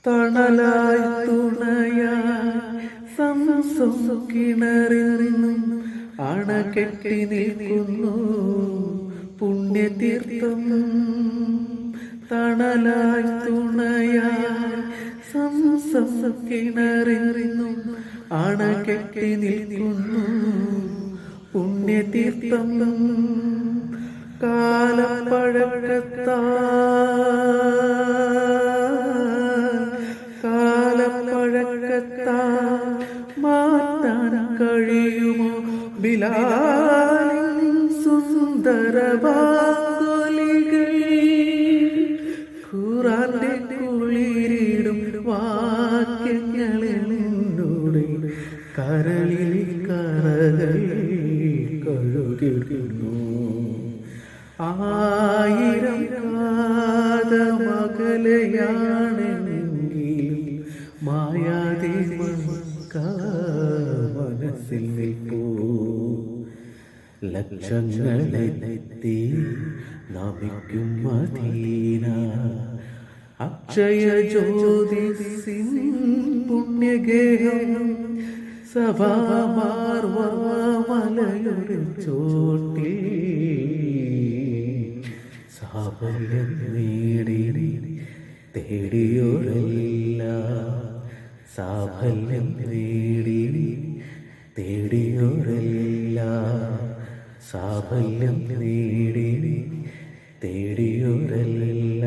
തണലായി തുണയായി കിണറിനും അണകെട്ടി നിൽക്കുന്നു പുണ്യതീർത്ഥം. തണലായി തുണയായി കിണറിനും അണകെട്ടി നിൽക്കുന്നു പുണ്യതീർത്ഥം. കാലപ്പഴക്കത്താ മാറ്റാൻ കഴിയുമോ ബിലാലിൻ സുന്ദരവാങ്കൊലികൾ? ഖുർആന്റെ കുളിരിടും വാക്യങ്ങളെന്നോട് കരളിൽ കറകൾ കഴുകിടുന്നു. ആയിരം കാതമകലയാണെങ്കിൽ മായാതെ മനസ്സിൽ നിൽപ്പൂ. ലക്ഷങ്ങളെത്തി നമിക്കും മദീന, അക്ഷയ ജ്യോതിസിൻ പുണ്യഗേഹം. സഭാമാർവമലയൊരു ചോട്ടിൽ സാഫല്യം നേടി തേടിയോരല്ല, സാഫല്യം നേടി തേടിയോരല്ല, സാഫല്യം നേടി തേടിയോരല്ല.